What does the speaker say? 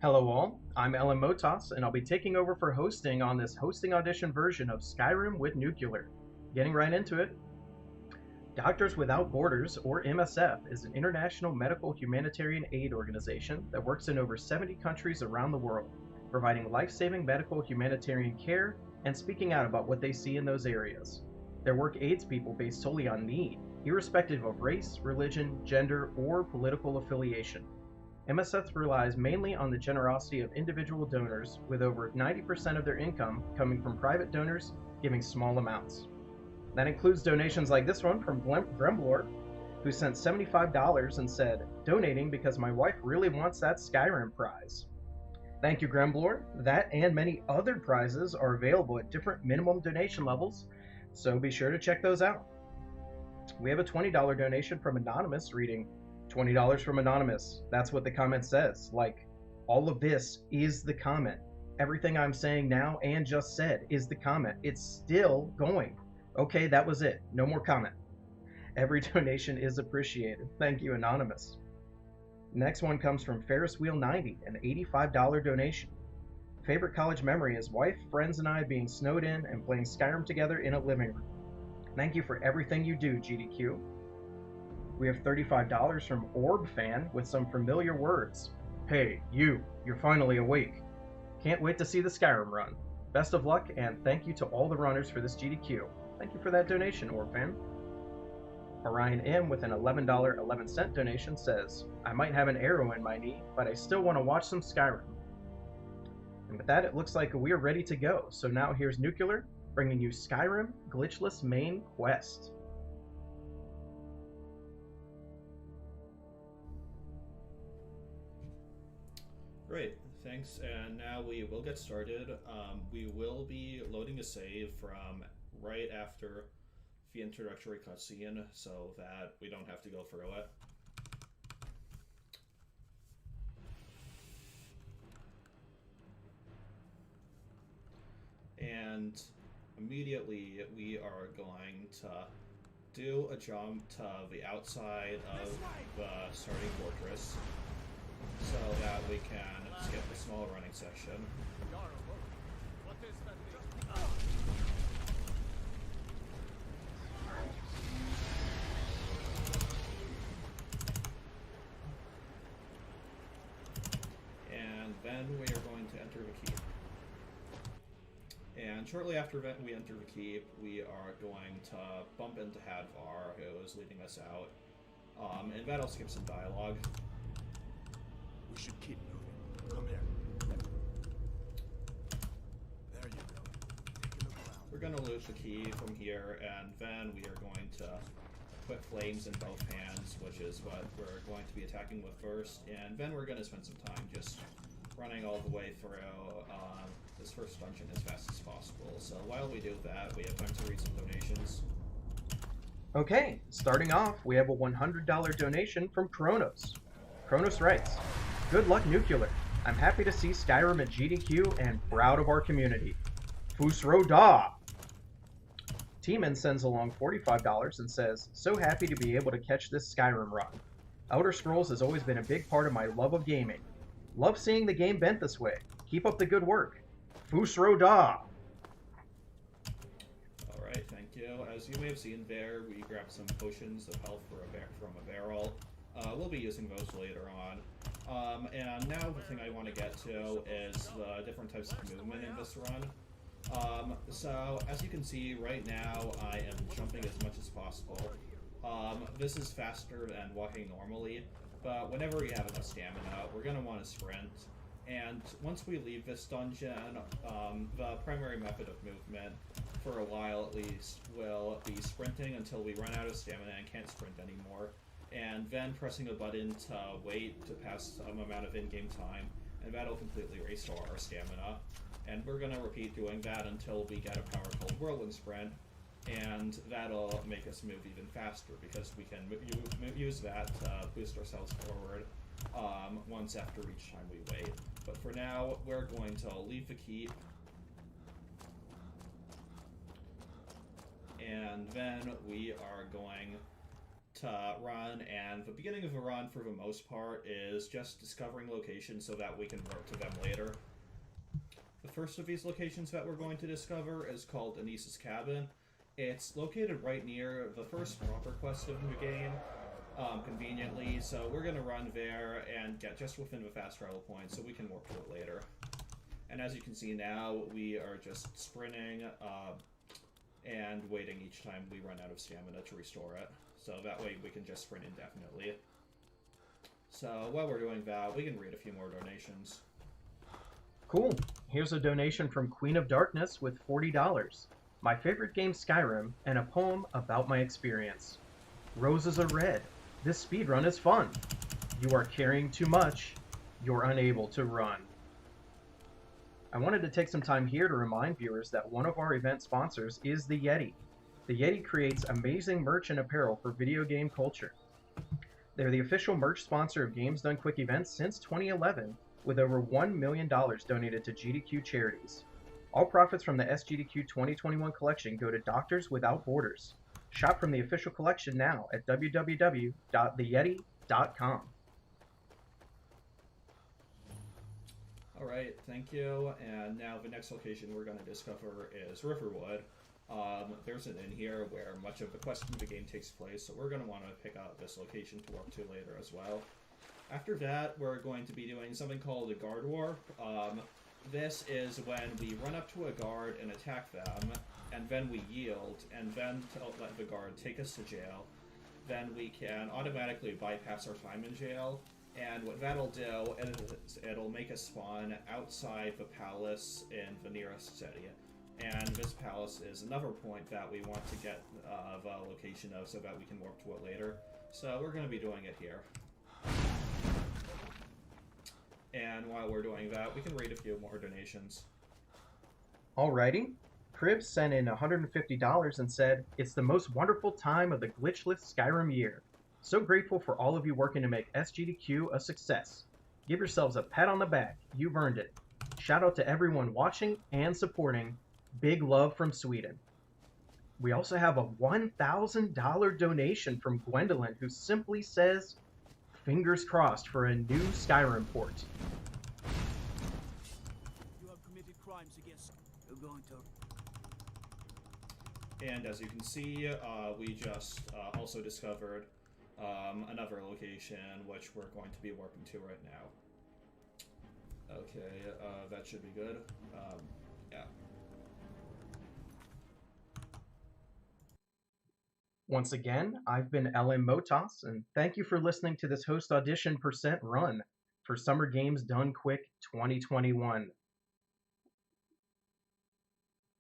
Hello all, I'm LMMotoss, and I'll be taking over for hosting on this hosting audition version of Skyrim with Nuclear. Getting right into it, Doctors Without Borders, or MSF, is an international medical humanitarian aid organization that works in over 70 countries around the world, providing life-saving medical humanitarian care and speaking out about what they see in those areas. Their work aids people based solely on need, irrespective of race, religion, gender, or political affiliation. MSF relies mainly on the generosity of individual donors, with over 90% of their income coming from private donors giving small amounts. That includes donations like this one from Gremblor, who sent $75 and said, "Donating because my wife really wants that Skyrim prize." Thank you, Gremblor. That and many other prizes are available at different minimum donation levels, so be sure to check those out. We have a $20 donation from Anonymous reading, $20 from Anonymous. That's what the comment says. Like, all of this is the comment. Everything I'm saying now and just said is the comment. It's still going. Okay, that was it. No more comment. Every donation is appreciated. Thank you, Anonymous. Next one comes from Ferris Wheel 90, an $85 donation. Favorite college memory is wife, friends, and I being snowed in and playing Skyrim together in a living room. Thank you for everything you do, GDQ. We have $35 from Orb Fan with some familiar words. "Hey, you're finally awake. Can't wait to see the Skyrim run. Best of luck, and thank you to all the runners for this GDQ." Thank you for that donation, Orb Fan. Orion M with an $11.11 donation says, "I might have an arrow in my knee, but I still want to watch some Skyrim." And with that, it looks like we're ready to go. So now here's Nuclear, bringing you Skyrim Glitchless Main Quest. Great, thanks, and now we will get started. We will be loading a save from right after the introductory cutscene so that we don't have to go through it. And immediately we are going to do a jump to the outside of the starting fortress, so that we can skip the small running section. And then we are going to enter the keep. And shortly after we enter the keep, we are going to bump into Hadvar, who is leading us out. And that'll skip some dialogue. We should keep moving. Come here. There you go. Take a look around. We're going to loot the key from here, and then we are going to put flames in both hands, which is what we're going to be attacking with first. And then we're going to spend some time just running all the way through this first dungeon as fast as possible. So while we do that, we have time to read some donations. Okay, starting off, we have a $100 donation from Kronos. Kronos writes, "Good luck, Nuclear. I'm happy to see Skyrim at GDQ and proud of our community. Fusro da!" Teeman sends along $45 and says, "So happy to be able to catch this Skyrim run. Elder Scrolls has always been a big part of my love of gaming. Love seeing the game bent this way. Keep up the good work. Fusro da!" Alright, thank you. As you may have seen there, we grabbed some potions of health from a barrel. We'll be using those later on. And now the thing I want to get to is the different types of movement in this run. So, as you can see, right now I am jumping as much as possible. This is faster than walking normally, but whenever we have enough stamina, we're going to want to sprint. And once we leave this dungeon, the primary method of movement, for a while at least, will be sprinting until we run out of stamina and can't sprint anymore, and then pressing a button to wait to pass some amount of in-game time, and that'll completely restore our stamina. And we're going to repeat doing that until we get a power called Whirlwind Sprint, and that'll make us move even faster, because we can use that to boost ourselves forward once after each time we wait. But for now, we're going to leave the keep, and then we are going to run, and the beginning of a run for the most part is just discovering locations so that we can work to them later. The first of these locations that we're going to discover is called Anissa's Cabin. It's located right near the first proper quest of the game, conveniently, so we're going to run there and get just within the fast travel point so we can work to it later. And as you can see now, we are just sprinting and waiting each time we run out of stamina to restore it. So that way we can just sprint indefinitely. So while we're doing that, we can read a few more donations. Cool. Here's a donation from Queen of Darkness with $40. My favorite game, Skyrim, and a poem about my experience. Roses are red. This speedrun is fun. You are carrying too much. You're unable to run. I wanted to take some time here to remind viewers that one of our event sponsors is the Yeti. The Yeti creates amazing merch and apparel for video game culture. They're the official merch sponsor of Games Done Quick events since 2011, with over $1 million donated to GDQ charities. All profits from the SGDQ 2021 collection go to Doctors Without Borders. Shop from the official collection now at www.theyeti.com. Alright, thank you. And now the next location we're going to discover is Riverwood. There's an inn here where much of the quest of the game takes place, so we're going to want to pick out this location to work to later as well. After that, we're going to be doing something called a guard war. This is when we run up to a guard and attack them, and then we yield, and then let the guard take us to jail. Then we can automatically bypass our time in jail, and what that'll do is it'll make us spawn outside the palace in the nearest city. And this palace is another point that we want to get the location of so that we can work to it later. So we're going to be doing it here. And while we're doing that, we can read a few more donations. Alrighty. Cribs sent in $150 and said, "It's the most wonderful time of the glitchless Skyrim year. So grateful for all of you working to make SGDQ a success. Give yourselves a pat on the back. You've earned it. Shout out to everyone watching and supporting. Big love from Sweden." We also have a $1,000 donation from Gwendolyn, who simply says, "Fingers crossed for a new Skyrim port." You have committed crimes against. You're going to. And as you can see, we just also discovered another location, which we're going to be working to right now. Okay, that should be good. Yeah. Once again, I've been LMMotoss, and thank you for listening to this Host Audition % run for Summer Games Done Quick 2021.